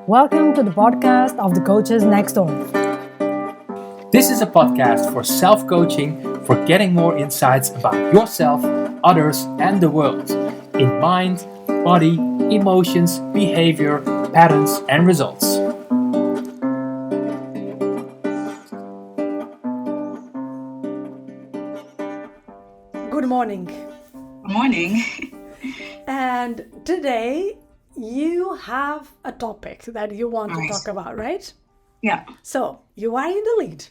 Welcome to the podcast of the Coaches Next Door. This is a podcast for self-coaching, for getting more insights about yourself, others, and the world in mind, body, emotions, behavior, patterns, and results. Good morning. Good morning. And today you have a topic that you want to Right. talk about, right? Yeah. So you are in the lead.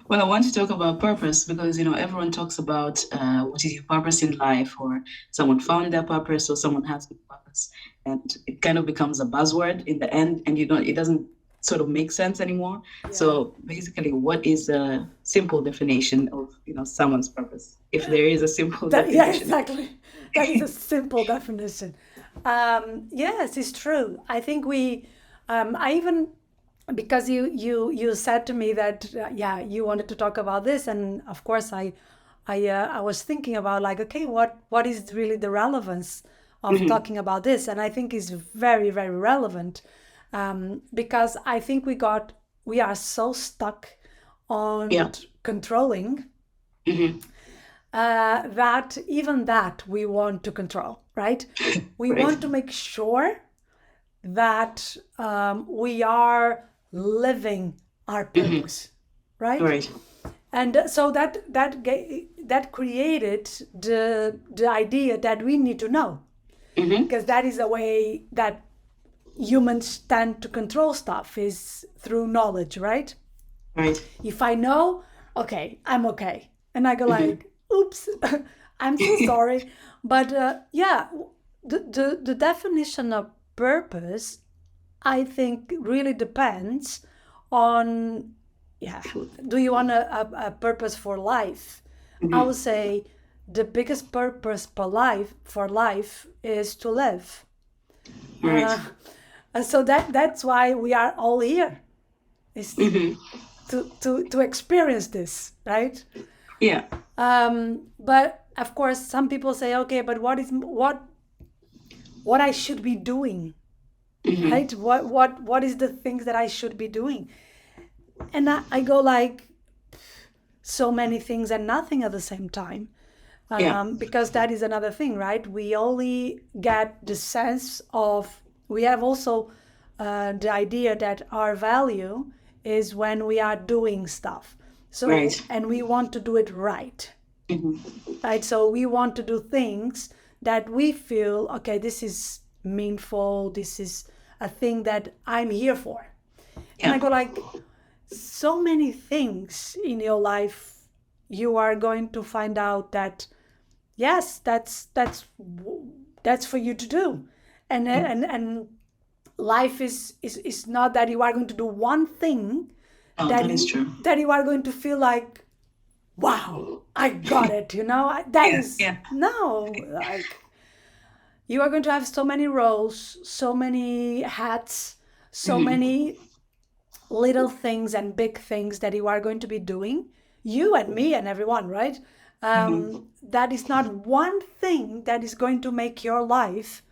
Well, I want to talk about purpose because, everyone talks about what is your purpose in life, or someone found their purpose, or someone has a purpose. And it kind of becomes a buzzword in the end, and it doesn't sort of make sense anymore. So basically, what is a simple definition of, someone's purpose? If there is a simple Yeah, definition. exactly. That is a simple definition. Yes, it's true. I think I even, because you said to me that you wanted to talk about this, and of course I was thinking about like, okay, what is really the relevance of talking about this? And I think it's very, very relevant, because I think we are so stuck on Yeah. controlling that we want to control, right? We Right. want to make sure that we are living our purpose, right? Right. And so that created the idea that we need to know, because that is the way that humans tend to control stuff, is through knowledge, right? Right. If I know, okay, I'm okay. And I go like, oops, I'm so sorry. But the definition of purpose, I think, really depends on, do you want a purpose for life? I would say the biggest purpose for life is to live. Right. And so that's why we are all here, is to experience this, right? Yeah. But of course, some people say, okay, but what I should be doing, right? What is the things that I should be doing? And I go like, so many things and nothing at the same time, because that is another thing, right? We only get the sense of, we have also the idea that our value is when we are doing stuff. So, Right. and we want to do it right. Right? So we want to do things that we feel, okay, this is meaningful, this is a thing that I'm here for. And I go like, so many things in your life, you are going to find out that, yes, that's for you to do. And life is not that you are going to do one thing Oh, that is true. that you are going to feel like, wow, I got it, no, like, you are going to have so many roles, so many hats, so many little things and big things that you are going to be doing, you and me and everyone, right? That is not one thing that is going to make your life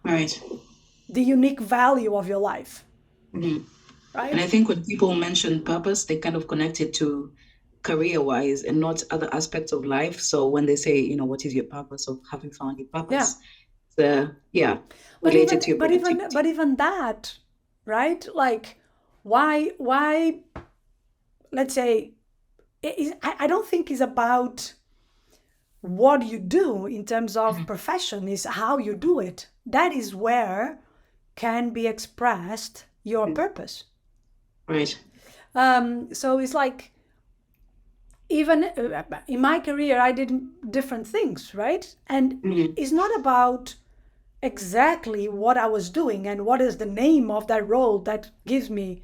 Right. the unique value of your life, right? And I think when people mention purpose, they kind of connect it to career-wise and not other aspects of life. So when they say, what is your purpose of having found your purpose? But Related to your but even that, right? Like, why? Let's say, I don't think it's about what you do in terms of profession, is how you do it. That is where can be expressed your purpose. Right. So it's like, even in my career, I did different things, right? And it's not about exactly what I was doing and what is the name of that role that gives me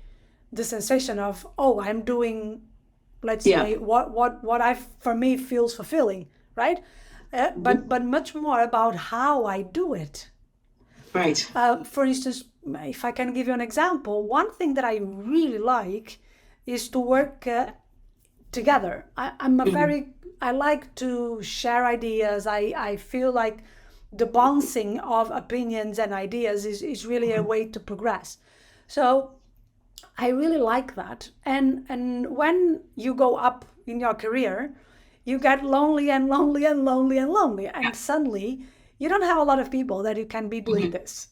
the sensation of, oh, I'm doing, let's say, what I, for me, feels fulfilling, right? But much more about how I do it. Right. For instance, if I can give you an example, one thing that I really like is to work together. I like to share ideas. I feel like the bouncing of opinions and ideas is really a way to progress. So I really like that. And when you go up in your career, you get lonely and lonely and lonely and lonely, and suddenly you don't have a lot of people that you can be doing this.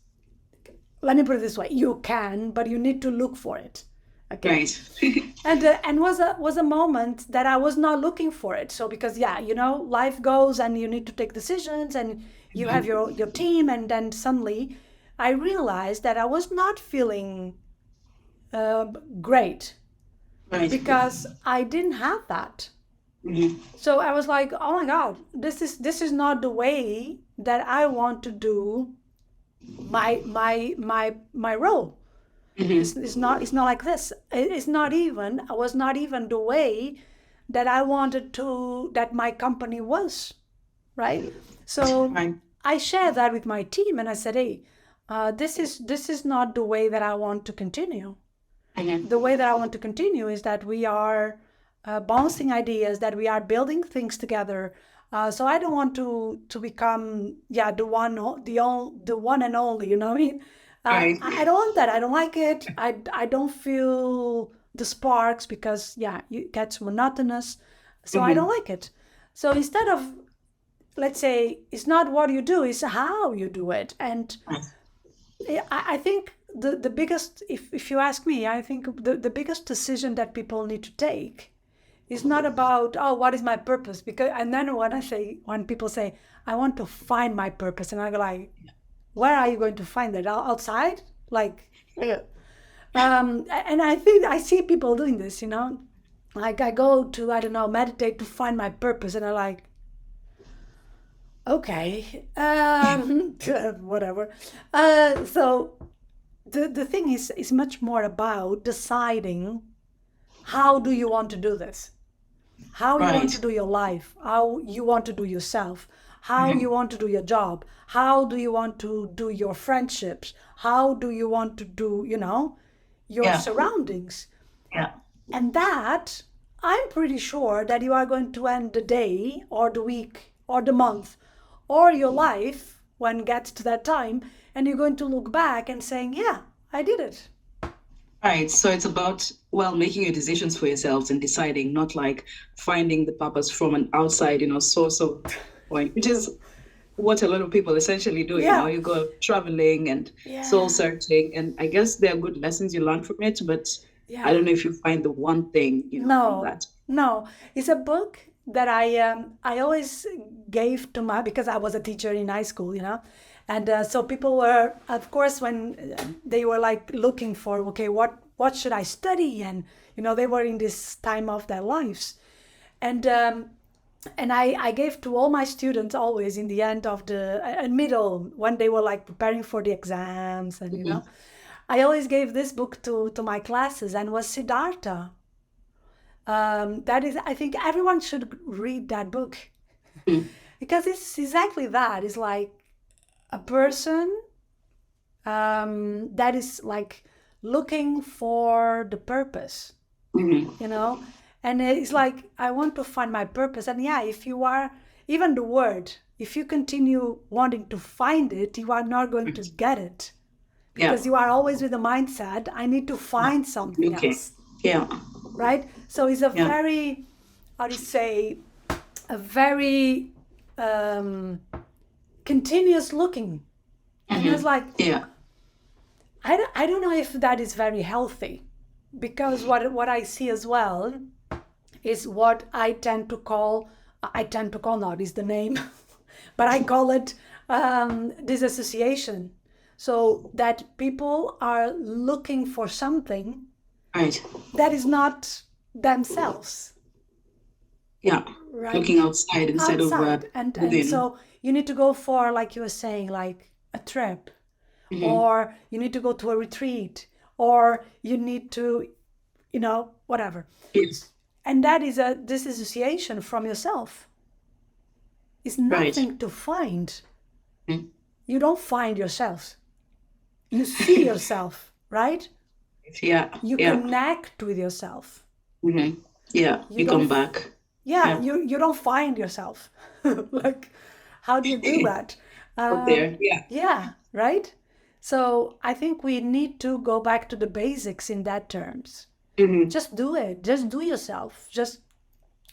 Let me put it this way: you can, but you need to look for it. Okay. Right. And was a moment that I was not looking for it. So because life goes and you need to take decisions and you have your team, and then suddenly I realized that I was not feeling great Right. because I didn't have that. Mhm. So I was like, oh my God, this is not the way that I want to do my role. Mhm. It's not like this. I was not even the way that I wanted to that my company was, right? So Right. I shared that with my team and I said, hey, this is not the way that I want to continue. Mhm. The way that I want to continue is that we are bouncing ideas, that we are building things together. So I don't want to become the one and only. You know what I mean? Right. I don't want that. I don't like it. I don't feel the sparks because it gets monotonous. So I don't like it. So instead of, let's say, it's not what you do, it's how you do it. And I think the biggest, if you ask me, I think the biggest decision that people need to take is not about, oh, what is my purpose? Because, and then when people say, I want to find my purpose, and I go like, where are you going to find it? Outside? Like, and I think I see people doing this, like I go to, I don't know, meditate to find my purpose, and I'm like, okay, whatever. So the thing is much more about deciding how do you want to do this, how you want to Right. do your life, how you want to do yourself, how you Mhm. want to do your job, how do you want to do your friendships, how do you want to do, your Yeah. surroundings. Yeah. And that, I'm pretty sure that you are going to end the day or the week or the month or your life when it gets to that time, and you're going to look back and saying, yeah, I did it. Right. So it's about, well, making your decisions for yourselves and deciding, not like finding the purpose from an outside, source of point, which is what a lot of people essentially do. Yeah. You go traveling and soul Yeah. searching, and I guess there are good lessons you learn from it, but I Yeah. don't know if you find the one thing, from No, that. no. It's a book that I always gave to my, because I was a teacher in high school, and so people were, of course, when they were like looking for, okay, what should I study, and they were in this time of their lives, and I gave to all my students always in the end of the middle when they were like preparing for the exams, and Mhm. I always gave this book to my classes, and was Siddhartha. That is, I think everyone should read that book Mhm. because it's exactly that. It's like a person that is like looking for the purpose, Mhm. and it's like, I want to find my purpose. And yeah, if you are, even the word, if you continue wanting to find it, you are not going to get it Yeah. because you are always with the mindset, I need to find something Okay. else, Yeah. right? So it's a Yeah. very, how do you say, a very um, continuous looking. And it's like, Yeah. I don't know if that is very healthy, because what I see as well is what I tend to call, not is the name, but I call it disassociation. So that people are looking for something Right. that is not themselves, Yeah. right? Looking outside instead of Outside. And within. so you need to go for, like you were saying, like a trip, Mhm. or you need to go to a retreat, or you need to, whatever. Yes. And that is a disassociation from yourself. It's Right. nothing to find. Mhm. You don't find yourself. You see yourself, right? Yeah. You Yeah. connect with yourself. Mhm. Yeah. You You don't, come back. yeah, Yeah. you don't find yourself. Like, how do you do that? Out there. Yeah. Yeah, right? So I think we need to go back to the basics in that terms. Mm-hmm. Just do it. Just do yourself. Just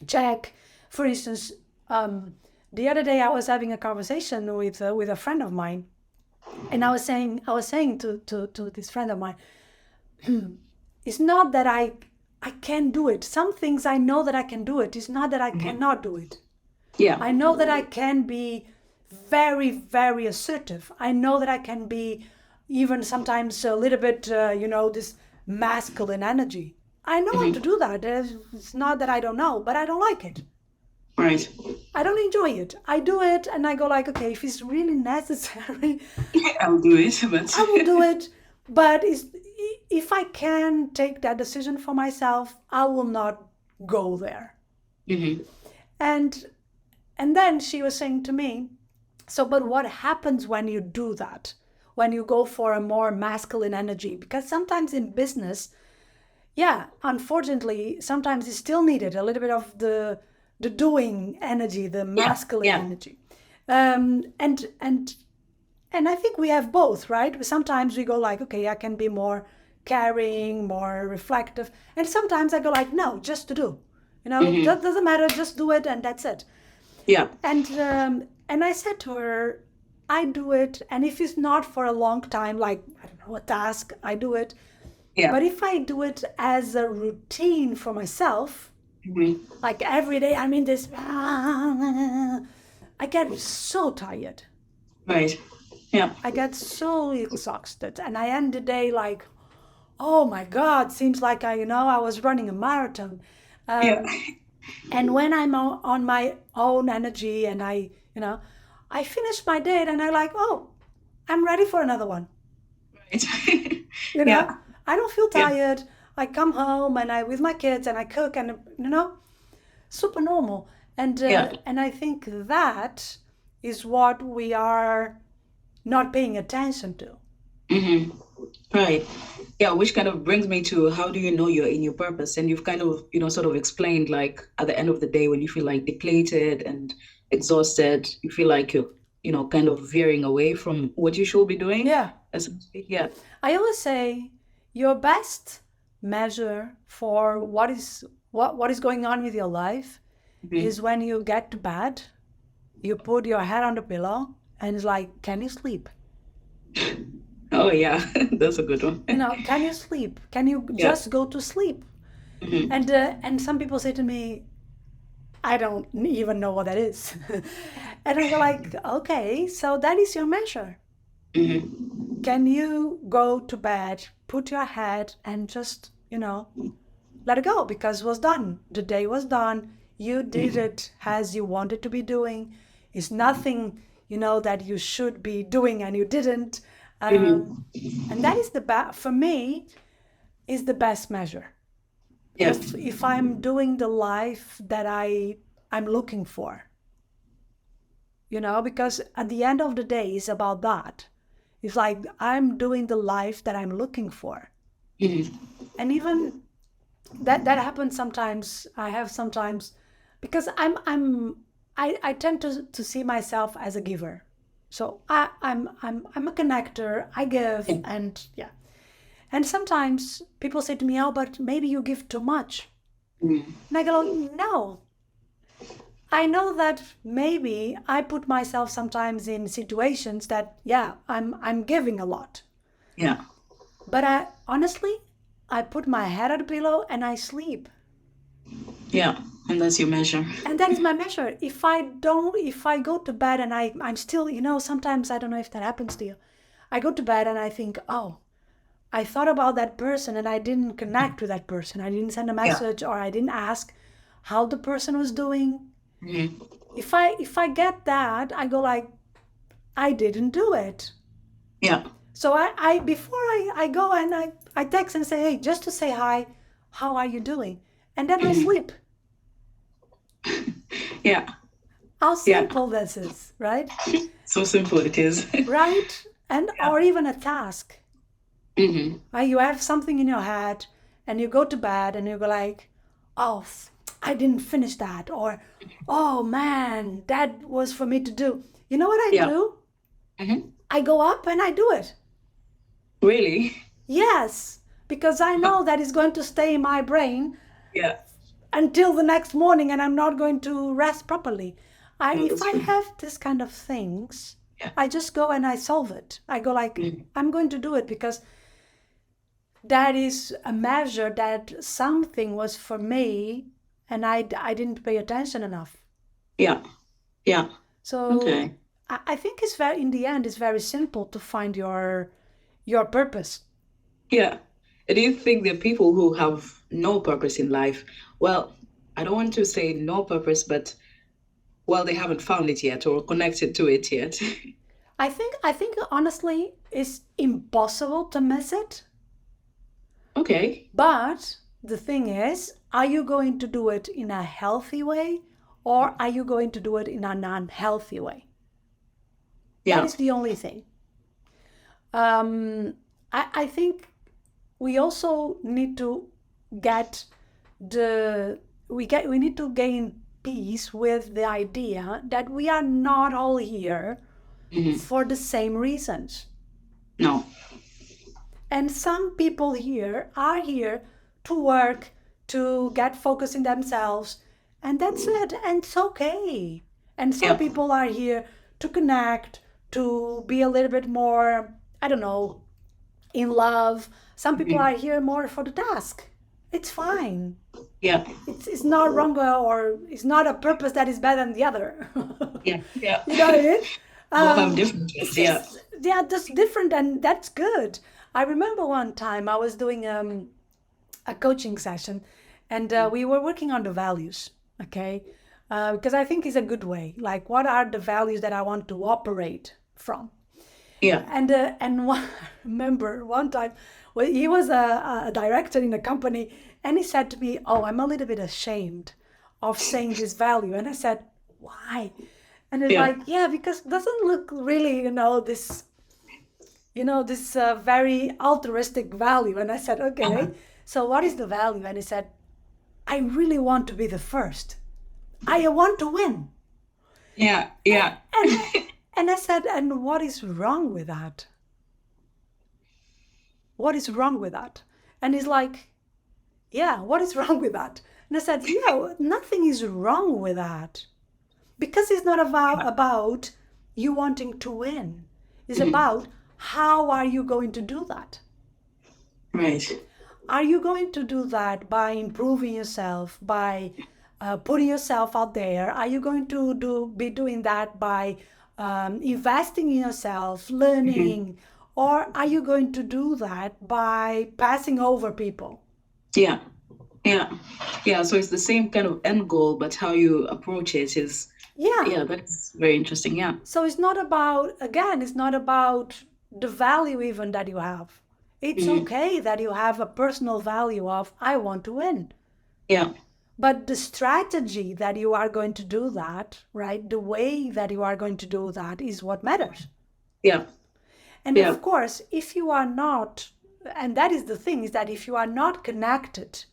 check. For instance, the other day I was having a conversation with a friend of mine, and I was saying to this friend of mine, it's not that I can do it. Some things I know that I can do it. It's not that I cannot do it. Yeah. I know that I can be very, very assertive. I know that I can be even sometimes a little bit, this masculine energy. I know how to do that. It's not that I don't know, but I don't like it. Right. I don't enjoy it. I do it and I go like, okay, if it's really necessary, I'll do it, but I will do it. But if I can take that decision for myself, I will not go there. mm-hmm. And then she was saying to me, so but what happens when you do that? When you go for a more masculine energy? Because sometimes in business, yeah, unfortunately, sometimes it's still needed a little bit of the doing energy, the masculine yeah. energy. And I think we have both, right? Sometimes we go like, okay, I can be more caring, more reflective. And sometimes I go like, no, just to do. That doesn't matter, just do it and that's it. Yeah. And I said to her, I do it, and if it's not for a long time, like I don't know, a task, I do it. Yeah. But if I do it as a routine for myself, Mhm. like every day I'm in this, I get so tired. Right. Yeah. I get so exhausted, and I end the day like, oh my God, seems like I was running a marathon. Yeah. And when I'm on my own energy and I finish my day and I'm like, oh, I'm ready for another one. Right. Yeah. I don't feel Yeah. tired. I come home and I with my kids and I cook and super normal. And Yeah. and I think that is what we are not paying attention to. Mm-hmm. Right. Yeah, which kind of brings me to how do you know you're in your purpose? And you've kind of, sort of explained like at the end of the day when you feel like depleted and exhausted, you feel like you're, kind of veering away from what you should be doing. Yeah. As yeah. I always say your best measure for what is going on with your life is when you get to bed, you put your head on the pillow and it's like, can you sleep? Oh yeah, that's a good one. Can you sleep? Can you Yeah. just go to sleep? Mhm. And some people say to me, I don't even know what that is. And I go like, okay, so that is your measure. Mhm. Can you go to bed, put your head and just, let it go because it was done. The day was done. You did it as you wanted to be doing. It's nothing, that you should be doing and you didn't. And that is for me, is the best measure. Yeah. If I'm doing the life that I'm looking for, because at the end of the day, it's about that. It's like I'm doing the life that I'm looking for. Mhm. And even that happens sometimes. I have sometimes because I tend to see myself as a giver. So I'm a connector. I give and yeah. And sometimes people say to me, oh, but maybe you give too much. Mhm. And I go, no. I know that maybe I put myself sometimes in situations that, yeah, I'm giving a lot. Yeah. But honestly, I put my head on the pillow and I sleep. Yeah. And that's your measure. And that is my measure. If I go to bed and I'm still, sometimes I don't know if that happens to you. I go to bed and I think, oh, I thought about that person and I didn't connect with that person. I didn't send a message or I didn't ask how the person was doing. Mhm. If I get that, I go like, I didn't do it. Yeah. So I before I go and I text and say, hey, just to say hi, how are you doing? And then I sleep. Yeah. How simple this is, right? So simple it is. Right? And or even a task. Mhm. You have something in your head and you go to bed and you go like, oh, I didn't finish that. Or, oh man, that was for me to do. You know what I Yeah. do? Hmm. I go up and I do it. Really? Yes, because I know that is going to stay in my brain Yeah. until the next morning and I'm not going to rest properly. No, If that's I true. have this kind of things, Yeah. I just go and I solve it. I go like, Mhm. I'm going to do it because that is a measure that something was for me and I didn't pay attention enough. Yeah. Yeah. So Okay. I think it's very, in the end, it's very simple to find your purpose. Yeah. And do you think there are people who have no purpose in life? Well, I don't want to say no purpose, but well, they haven't found it yet or connected to it yet. I think honestly it's impossible to miss it. Okay. But the thing is, are you going to do it in a healthy way or are you going to do it in an unhealthy way? That Yeah. is the only thing. Um, I think we also need to get the we need to gain peace with the idea that we are not all here Hmm. for the same reasons. No. And some people here are here to work, to get focused in themselves, and that's it. And it's okay. And some Yeah. people are here to connect, to be a little bit more, I don't know, in love. Some people Mhm. are here more for the task. It's fine. Yeah. It's not wrong or it's not a purpose that is better than the other. Yeah. Yeah. You know what I mean? Both have different It's ones. Yeah. just, yeah, just different, and that's good. I remember one time I was doing a coaching session, and we were working on the values, okay? Because I think it's a good way. Like, what are the values that I want to operate from? Yeah. And one, I remember one time, well, he was a director in a company, and he said to me, "Oh, I'm a little bit ashamed of saying this value." And I said, "Why?" And it's Yeah. like, "Yeah, because it doesn't look really, this very altruistic value." And I said, Uh-huh. "Okay, so what is the value?" And he said, "I really want to be the first. I want to win." Yeah. Yeah. And and I said, "And what is wrong with that? What is wrong with that?" And he's like, "Yeah, what is wrong with that?" And I said, "Yeah, nothing is wrong with that. Because it's not about you wanting to win. It's Mhm. about how are you going to do that? Right. Are you going to do that by improving yourself, by putting yourself out there? Are you going to be doing that by investing in yourself, Mhm. learning? Or are you going to do that by passing over people?" Yeah. Yeah. Yeah. So it's the same kind of end goal, but how you approach it is, Yeah. yeah, that's very interesting. Yeah. So it's not about, again, it's not about the value even that you have. It's Hmm. okay that you have a personal value of, I want to win. Yeah. But the strategy that you are going to do that, right? The way that you are going to do that is what matters. Yeah. And Yeah. of course, if you are not, and that is the thing, is that if you are not connected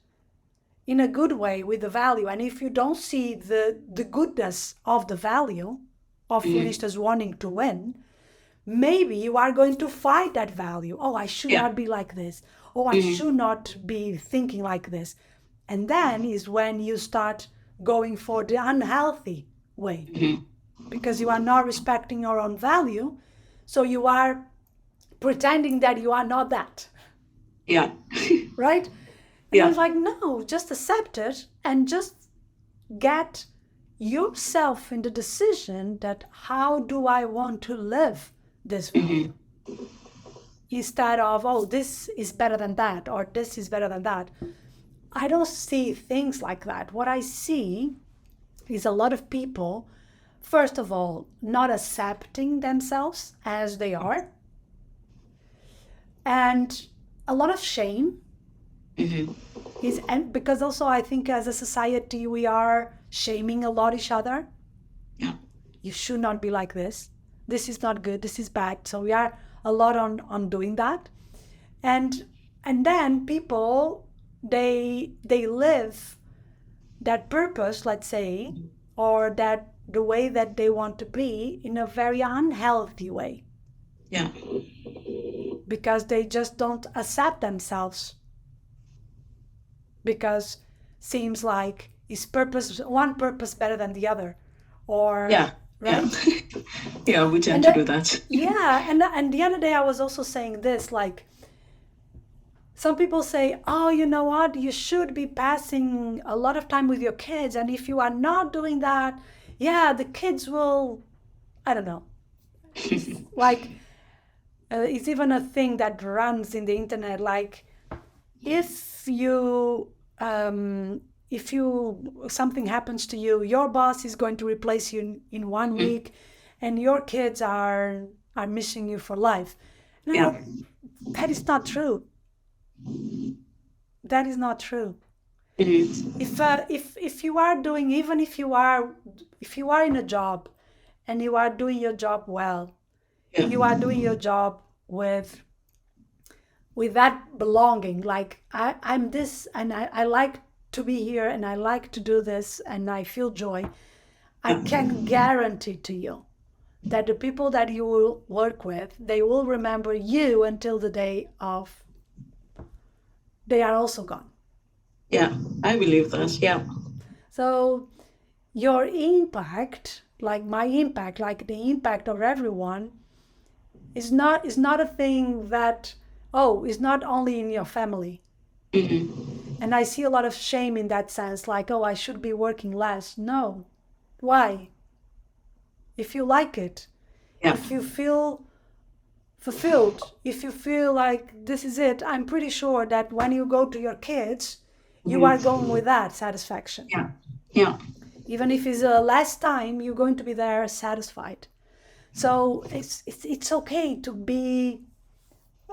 in a good way with the value, and if you don't see the goodness of the value, of, for Hmm. instance, wanting to win, maybe you are going to fight that value. Oh, I should Yeah. not be like this. Oh, I Hmm. should not be thinking like this. And then is when you start going for the unhealthy way Hmm. because you are not respecting your own value. So you are pretending that you are not that, Yeah. right? And I was Yeah. like, no, just accept it and just get yourself in the decision that how do I want to live this Hmm. value? Instead of, oh, this is better than that, or this is better than that. I don't see things like that. What I see is a lot of people, first of all, not accepting themselves as they are, and a lot of shame Hmm. is, and because also I think as a society we are shaming a lot each other. Yeah. You should not be like this. This is not good. This is bad. So we are a lot on doing that. and and then people, they live that purpose, let's say, or that the way that they want to be in a very unhealthy way. Yeah. because they just don't accept themselves, because seems like is purpose one purpose better than the other, or Yeah. Yeah. right? Yeah, we tend And to do that. yeah, and the other day I was also saying this, like some people say, oh, you know what, you should be passing a lot of time with your kids, and if you are not doing that, yeah, the kids will, I don't know. It's like it's even a thing that runs in the internet, like if you if you something happens to you, your boss is going to replace you in 1 week, and your kids are missing you for life. Yeah. No, that is not true. That is not true. Mhm. If you are doing, even if you are in a job and you are doing your job well, Yeah. you are doing your job with that belonging, like I'm this, and I like to be here, and I like to do this, and I feel joy, I can guarantee to you that the people that you will work with, they will remember you until the day of they are also gone. Yeah. I believe that. Yeah. So your impact, like my impact, like the impact of everyone, is not a thing that, oh, is not only in your family. Hmm. And I see a lot of shame in that sense, like, oh, I should be working less. No. Why? If you like it, Yeah. if you feel fulfilled, if you feel like this is it, I'm pretty sure that when you go to your kids, you are going with that satisfaction. Yeah. Yeah. Even if it's a less time, you're going to be there satisfied. So it's okay to be,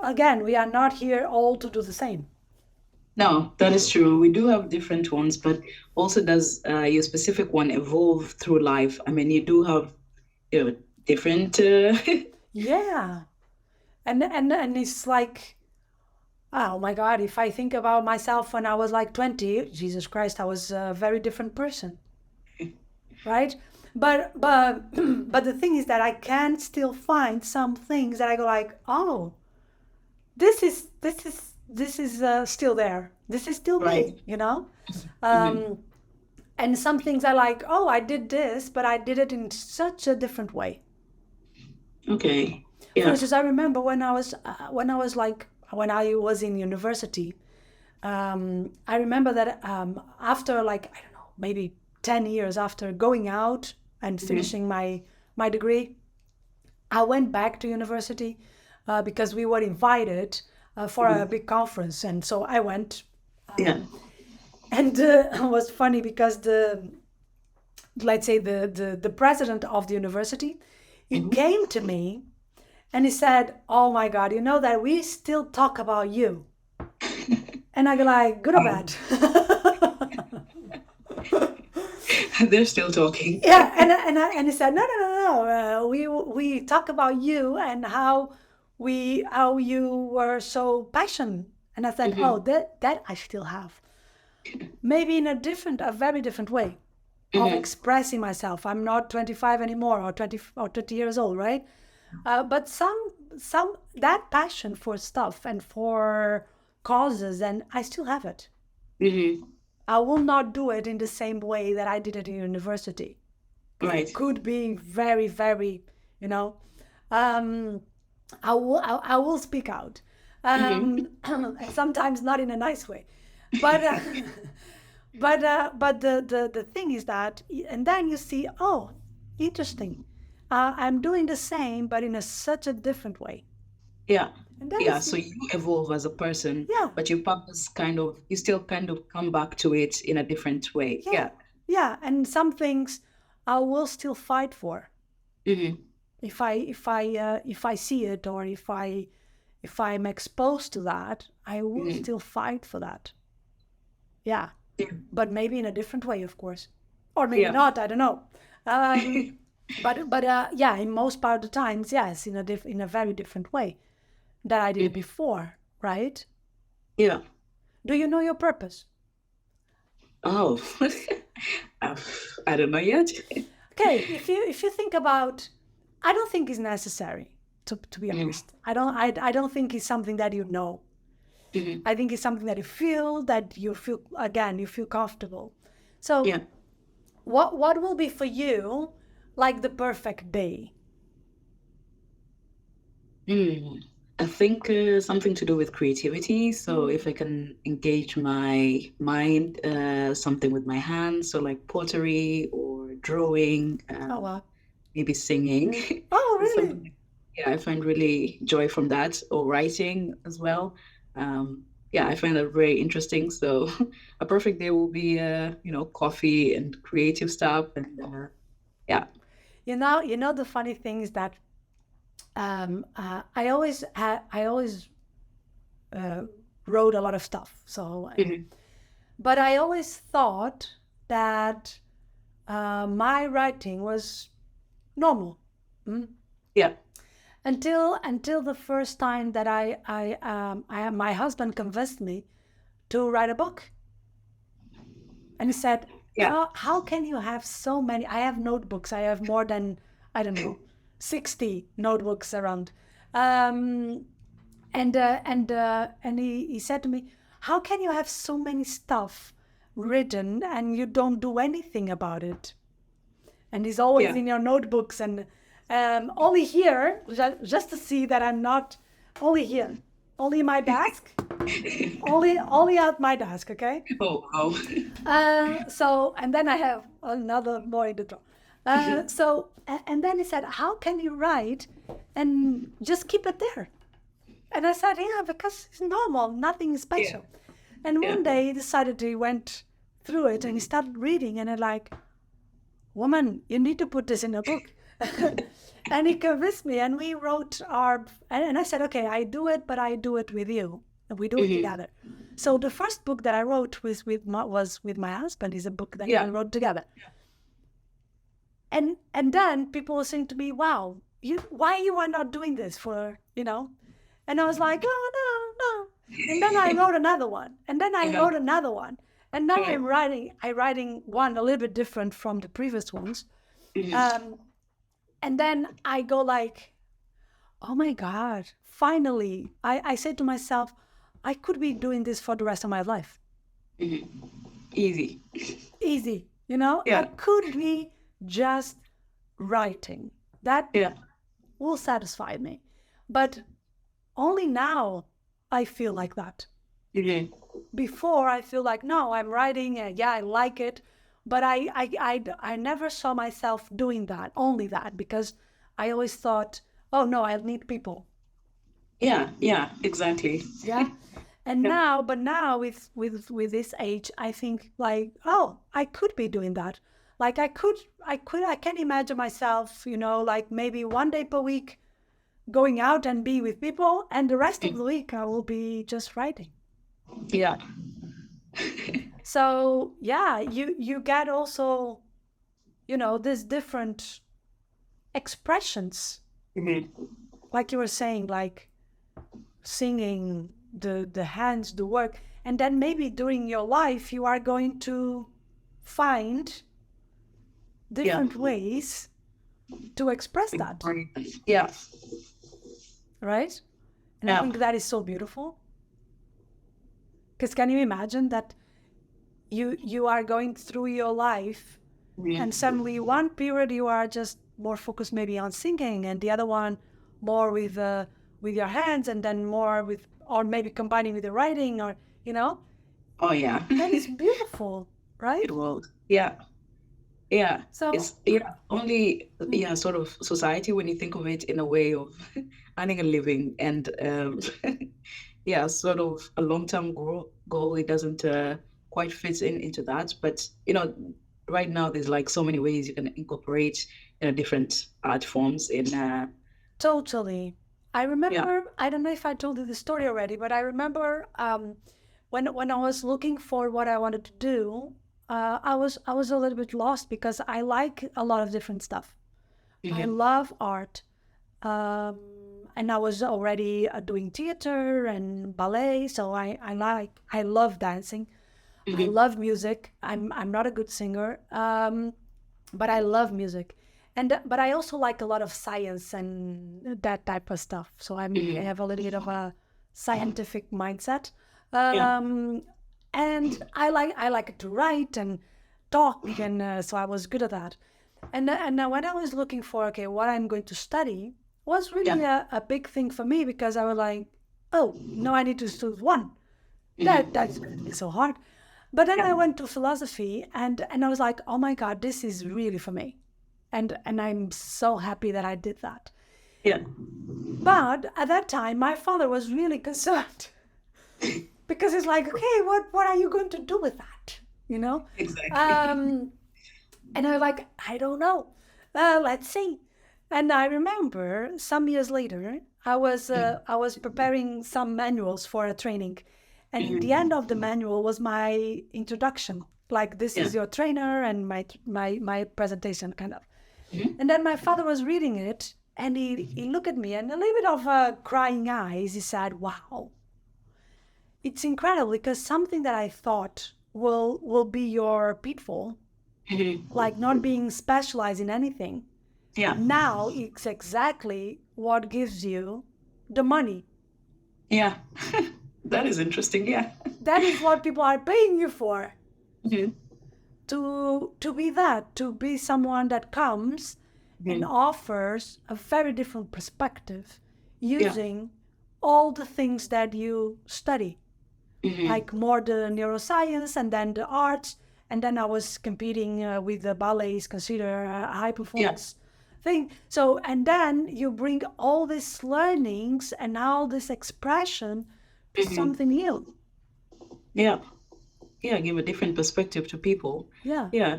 again, we are not here all to do the same. No, that is true. We do have different ones, but also does your specific one evolve through life? I mean, you do have, different. Yeah. And it's like, oh my God, if I think about myself when I was like 20, Jesus Christ, I was a very different person, right? But but the thing is that I can still find some things that I go like, oh, this is still there. This is still Right. me, you know. Mhm. And some things I like, oh, I did this, but I did it in such a different way. Okay. For Yeah. instance, I remember when I was in university. I remember that after, like, I don't know, maybe 10 years after going out and finishing my degree, I went back to university because we were invited for a big conference, and so I went. Yeah. And it was funny because let's say the president of the university, he came to me and he said, "Oh my God, you know that we still talk about you." And I go like, "Good or bad?" They're still talking. Yeah, and he said, "No, no, no, no. We talk about you and how you were so passionate." And I said, "Oh, that I still have, maybe in a very different way of expressing myself. I'm not 25 anymore, or 20 or 30 years old, right? But some that passion for stuff and for causes, and I still have it. Hmm. I will not do it in the same way that I did it in university. Right. It could be very, very, you know. Um, I will speak out, sometimes not in a nice way, but but the thing is that, and then you see, oh, interesting. I'm doing the same, but in such a different way, Yeah. and that Yeah. is, So you evolve as a person, yeah, but your purpose you still kind of come back to it in a different way. yeah, Yeah. yeah. And some things I will still fight for Hmm. if I see it, or if I'm exposed to that, I will Hmm. still fight for that. Yeah, Yeah. but maybe in a different way, of course, or maybe Yeah. not. I don't know. But yeah, in most part of the times, yes, in a very different way that I did it before, right? Yeah. Do you know your purpose? Oh, I don't know yet. Okay, if you think about, I don't think it's necessary to be honest. I don't think it's something that you know. I think it's something that you feel, you feel comfortable. So Yeah. what will be for you like the perfect day? I think something to do with creativity. So if I can engage my mind, something with my hands, so like pottery or drawing, Oh wow. maybe singing. Oh It's really? something, yeah, I find really joy from that, or writing as well. Yeah, I find that very interesting. So a perfect day will be, coffee and creative stuff, and yeah, You know the funny thing is that I always uh, wrote a lot of stuff. So, Mhm. but I always thought that my writing was normal. Yeah, Until the first time that my husband convinced me to write a book, and he said, yeah, how can you have so many? I have notebooks. I have more than, I don't know, 60 notebooks around. Um, and he said to me, how can you have so many stuff written and you don't do anything about it? And it's always yeah. in your notebooks, and only here, just to see that I'm not only here, only my desk, only at my desk, okay? Oh, wow. So, and then I have another more in the drawer. And then he said, how can you write and just keep it there? And I said, yeah, because it's normal, nothing special. And Yeah. one day he decided he went through it and he started reading, and I'm like, woman, you need to put this in a book. And he convinced me, and we wrote and I said, okay, I do it, but I do it with you. And we do it together. So the first book that I wrote was with my husband. Is a book that Yeah. we wrote together. And then people were saying to me, wow, why you are not doing this for, And I was like, oh, no. And then I wrote another one. And then I wrote another one. And now I'm writing one a little bit different from the previous ones. And then I go like, oh my God, finally. I said to myself, I could be doing this for the rest of my life. Easy. Easy, I Yeah. could be just writing. That Yeah. will satisfy me. But only now I feel like that. Before I feel like, no, I'm writing, and yeah, I like it, but I never saw myself doing that, only that, because I always thought, oh no, I need people. Yeah. Yeah. Exactly. Yeah. And now with this age, I think like, oh, I could be doing that. Like I can imagine myself, like maybe one day per week going out and be with people, and the rest of the week I will be just writing. Yeah. So yeah, you get also, these different expressions, like you were saying, like singing, the hands, the work, and then maybe during your life you are going to find different ways to express that, Yeah. right? And I think that is so beautiful. Because can you imagine that you are going through your life, and suddenly one period you are just more focused maybe on singing, and the other one more with your hands, and then more with, or maybe combining with the writing, or Oh, yeah. that is beautiful, right? It will. Yeah. Yeah. So It's only sort of society when you think of it in a way of earning a living and sort of a long-term goal. It doesn't quite fit into that. But right now there's like so many ways you can incorporate different art forms in. totally. I remember, I don't know if I told you the story already, but I remember when I was looking for what I wanted to do, I was a little bit lost because I like a lot of different stuff. I love art, and I was already doing theater and ballet, so I love dancing. I love music. I'm not a good singer, but I love music, And but I also like a lot of science and that type of stuff. So I have a little bit of a scientific mindset. Yeah. And I like to write and talk, and so I was good at that. And now when I was looking for okay, what I'm going to study was really Yeah. a big thing for me, because I was like, oh no, I need to choose one. That's going to be so hard. But then I went to philosophy, and I was like, oh my God, this is really for me. And I'm so happy that I did that. Yeah. But at that time, my father was really concerned because it's like, okay, what are you going to do with that? You know? Exactly. And I was like, I don't know. Let's see. And I remember some years later, I was preparing some manuals for a training, and in the end of the manual was my introduction, like this is Yeah. your trainer and my presentation kind of. And then my father was reading it, and he looked at me, and a little bit of crying eyes. He said, "Wow, it's incredible, because something that I thought will be your pitfall, like not being specialized in anything, Yeah. now it's exactly what gives you the money. Yeah. That is interesting. Yeah. That is what people are paying you for, Mhm. to be that, to be someone that comes and offers a very different perspective Yeah. using all the things that you study, like more the neuroscience and then the arts. And then I was competing with the ballet is considered a high Yeah. performance thing. So, and then you bring all these learnings and all this expression to something new. Yeah. Yeah. Give a different perspective to people. Yeah. Yeah.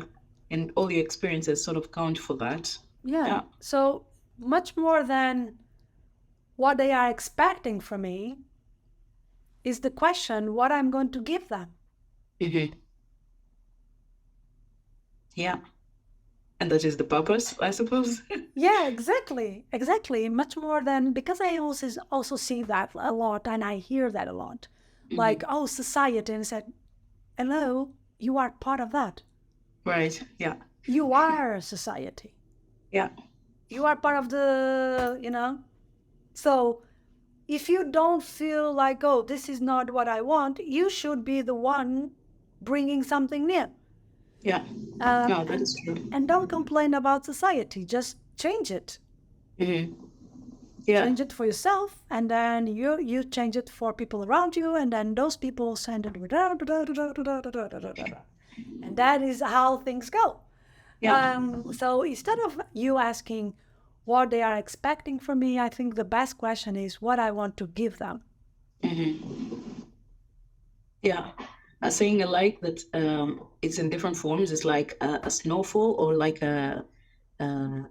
And all your experiences sort of count for that. Yeah. Yeah. So much more than what they are expecting from me is the question what I'm going to give them. hmm Yeah. And that is the purpose, I suppose. Yeah, exactly. Exactly. Much more than, because I also see that a lot and I hear that a lot. Like, oh, society. And I said, hello, you are part of that. Right. Yeah. You are society. Yeah. You are part of So if you don't feel like, oh, this is not what I want, you should be the one bringing something new. Yeah. No, that is true. And don't complain about society. Just change it. Yeah. Change it for yourself, and then you change it for people around you, and then those people send it. And that is how things go. Yeah. So instead of you asking what they are expecting from me, I think the best question is what I want to give them. Yeah. A saying I like that it's in different forms. It's like a snowfall or like a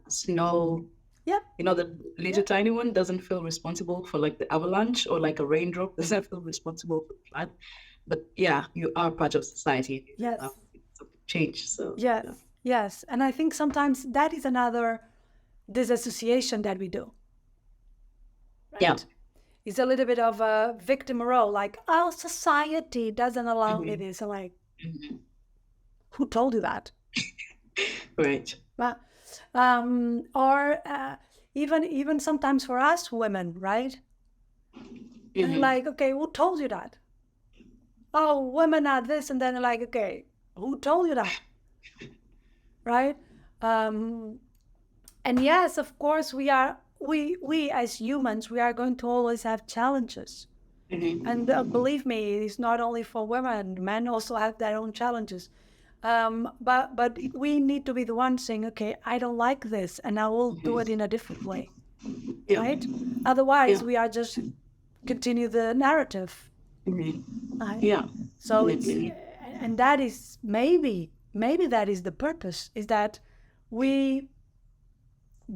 snow. Yep. You know, the little tiny one doesn't feel responsible for like the avalanche, or like a raindrop doesn't feel responsible for the flood. But yeah, you are part of society. You Yes. have to change. So Yes. yeah. Yes. And I think sometimes that is another disassociation that we do. Right? Yeah. It's a little bit of a victim role, like, oh, society doesn't allow me this. I'm like, who told you that? Right. Well, or even sometimes for us women, right? And like, okay, who told you that? Oh, women are this, and then like, okay, who told you that? Right? And yes, of course, we as humans, we are going to always have challenges. And believe me, it's not only for women; men also have their own challenges. But we need to be the ones saying, okay, I don't like this, and I will do it in a different way, Yeah. right? Otherwise, Yeah. we are just continue the narrative. Right? Yeah. So and that is maybe that is the purpose, is that we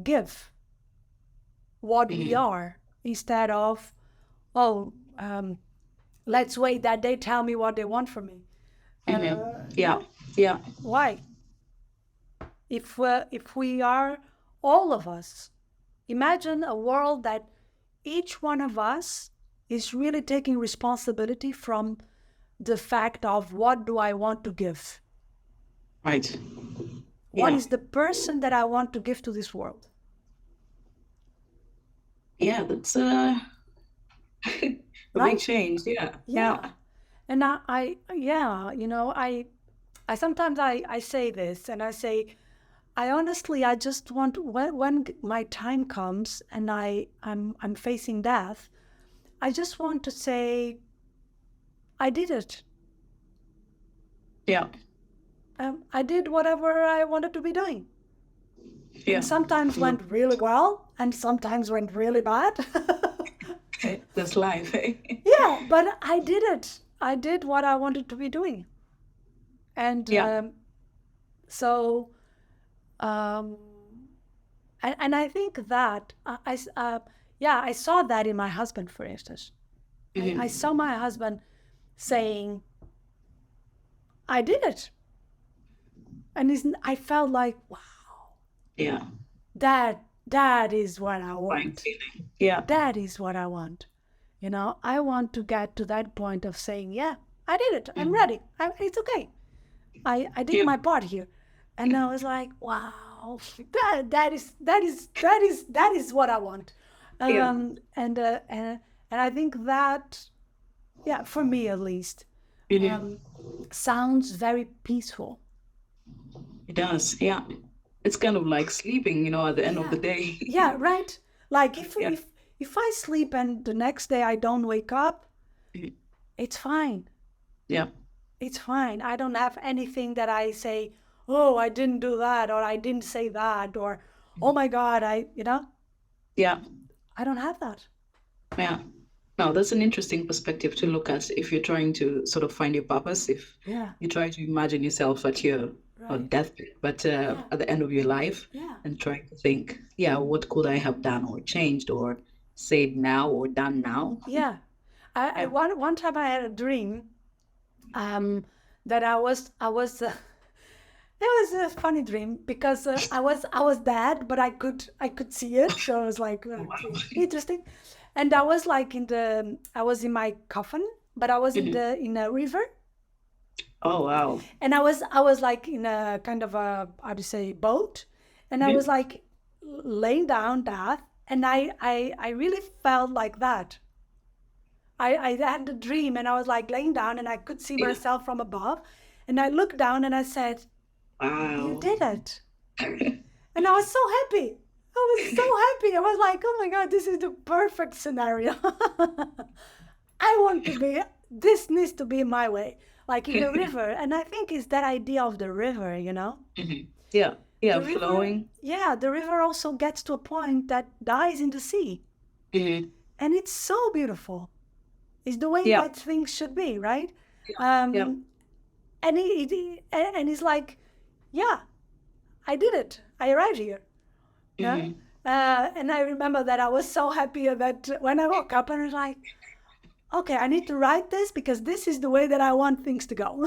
give what we are instead of, oh, let's wait that they tell me what they want from me. Yeah. Yeah. Why? If we are all of us, imagine a world that each one of us is really taking responsibility from the fact of what do I want to give? Right. What Yeah. is the person that I want to give to this world? Yeah, that's a big Right? change. Yeah. Yeah. Yeah. And yeah, I sometimes I say this and I say, I honestly, I just want, when my time comes and I'm facing death, I just want to say, I did it. Yeah. I did whatever I wanted to be doing. Yeah. And sometimes Yeah. went really well and sometimes went really bad. Okay. That's life. Yeah, but I did it. I did what I wanted to be doing. And Yeah. so, um, and I think that yeah, I saw that in my husband, for instance. I saw my husband saying, I did it. And I felt like, wow, Yeah. that is what I Fine want. feeling. Yeah. That is what I want. I want to get to that point of saying, yeah, I did it. I'm ready. It's okay. I did Yeah. my part here. And I was like, wow, that is what I want. Yeah. And I think that, yeah, for me at least, Mhm. sounds very peaceful. It does. Yeah. It's kind of like sleeping, at the end of the day. Yeah, right. Like Yeah. if I sleep and the next day I don't wake up, Mhm. it's fine. Yeah. It's fine. I don't have anything that I say, oh, I didn't do that, or I didn't say that, or oh my God, Yeah. I don't have that. Yeah. Now, that's an interesting perspective to look at if you're trying to sort of find your purpose. If Yeah. you try to imagine yourself at your Right. deathbed, but at the end of your life, Yeah. and trying to think, yeah, what could I have done or changed or said now or done now? Yeah. I Yeah. one time I had a dream that it was a funny dream because I was dead, but I could see it, so it was like interesting. And I was like I was in my coffin, but I was in a river, Oh, wow. and I was like in a kind of a, how to say, boat, and I was like laying down that, and I really felt like that. I had a dream and I was like laying down and I could see Yeah. myself from above, and I looked down and I said, you Wow. did it. And I was so happy. I was so happy. I was like, oh my God, this is the perfect scenario. I want to be, this needs to be my way, like in the river. And I think it's that idea of the river, Mhm. Yeah. Yeah. The river, Flowing. yeah, the river also gets to a point that dies in the sea. Mhm. And it's so beautiful. It's the way Yeah. that things should be, right? Yeah. And and it's like, yeah, I did it. I arrived here. Yeah. Mhm. And I remember that I was so happy that when I woke up and I was like, okay, I need to write this because this is the way that I want things to go.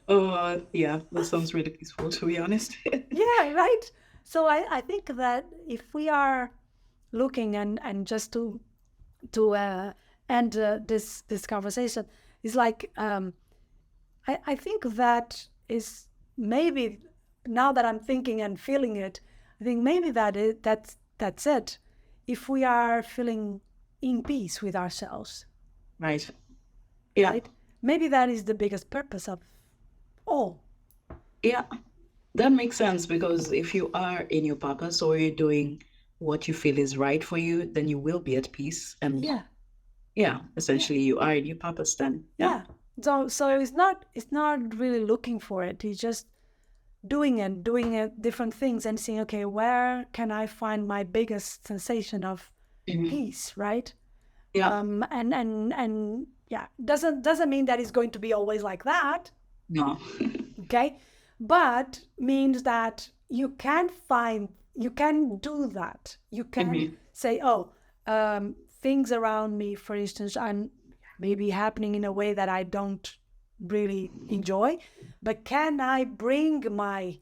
Oh, yeah. That sounds really peaceful, to be honest. Yeah, right. So I think that if we are looking and just to end this conversation, is like I think that is maybe, now that I'm thinking and feeling it, I think maybe that's it. If we are feeling in peace with ourselves, Right. Yeah. right? Maybe that is the biggest purpose of all. Yeah. That makes sense because if you are in your purpose or you're doing what you feel is right for you, then you will be at peace. And Yeah, yeah, essentially you are in your purpose then. yeah. So it's not really looking for it. It's just doing it, different things, and seeing, okay, where can I find my biggest sensation of Mhm. peace, right? Yeah. And yeah, doesn't mean that it's going to be always like that, No. okay? But means that you can do that. You can say, oh, things around me, for instance, are maybe happening in a way that I don't really enjoy, but can I bring my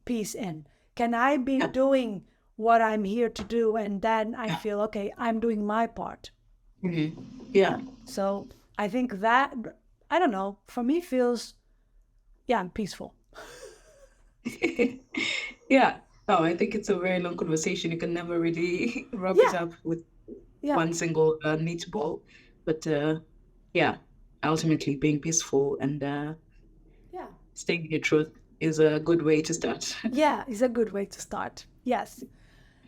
peace in? Can I be doing what I'm here to do? And then I feel, okay, I'm doing my part. Mhm. Yeah. So I think that, I don't know, for me feels, yeah, peaceful. Yeah. No, I think it's a very long conversation. You can never really wrap it Yeah, up with yeah, one single neat ball. But yeah, ultimately being peaceful and yeah, staying in your truth is a good way to start. yeah, is a good way to start. Yes.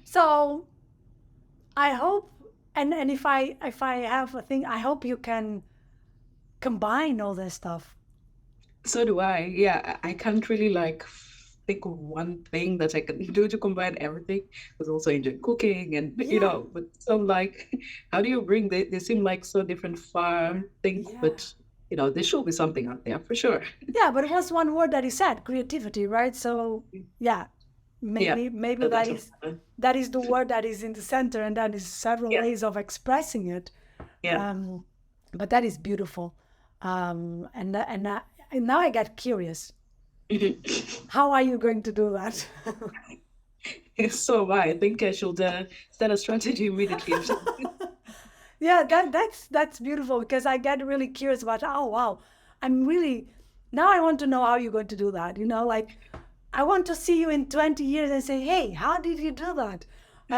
So I hope, and if I have a thing, I hope you can combine all this stuff. So do I. Yeah, I can't really like think of one thing that I can do to combine everything. Because also enjoy cooking and Yeah, but some like, how do you bring they seem like so different far things, yeah, but there should be something out there for sure. yeah. But it was one word that you said, creativity, right? So yeah, Yeah, maybe that, that that's is a- that is the word that is in the center, and that is several yeah, ways of expressing it. yeah. Um, but that is beautiful. And now I get curious. How are you going to do that? So am I. I think I should start a strategy immediately. Yeah, that's beautiful because I get really curious about, oh wow, I'm really, now I want to know how you're going to do that. Like I want to see you in 20 years and say, hey, how did you do that?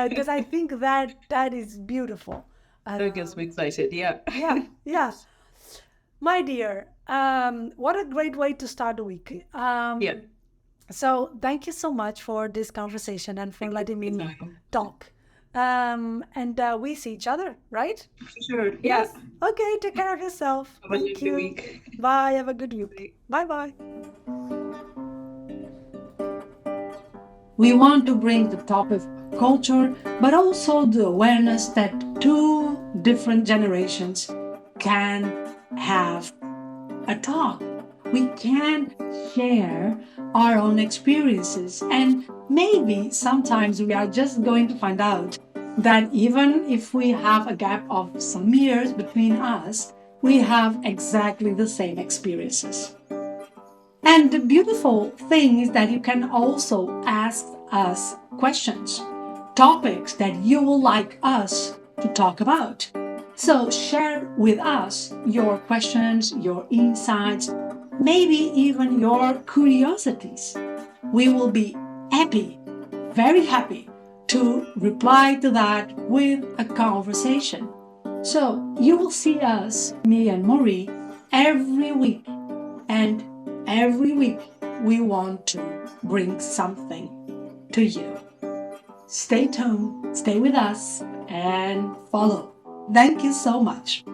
Because I think that is beautiful. That gets me excited. Yeah. Yeah, yeah. My dear, what a great way to start the week. Yeah. So thank you so much for this conversation and for Thank you letting for your me time. talk. And we see each other, right? For sure. Yeah. Yes. Okay, take care of yourself. Have a Thank lovely you. week. Bye. Have a good week. Bye. Bye bye. We want to bring the topic of culture, but also the awareness that two different generations can have a talk. We can share our own experiences, and maybe sometimes we are just going to find out that even if we have a gap of some years between us, we have exactly the same experiences. And the beautiful thing is that you can also ask us questions, topics that you would like us to talk about. So share with us your questions, your insights, maybe even your curiosities. We will be happy, very happy to reply to that with a conversation. So you will see us, me and Marie, every week, and every week we want to bring something to you. Stay tuned, stay with us, and follow. Thank you so much.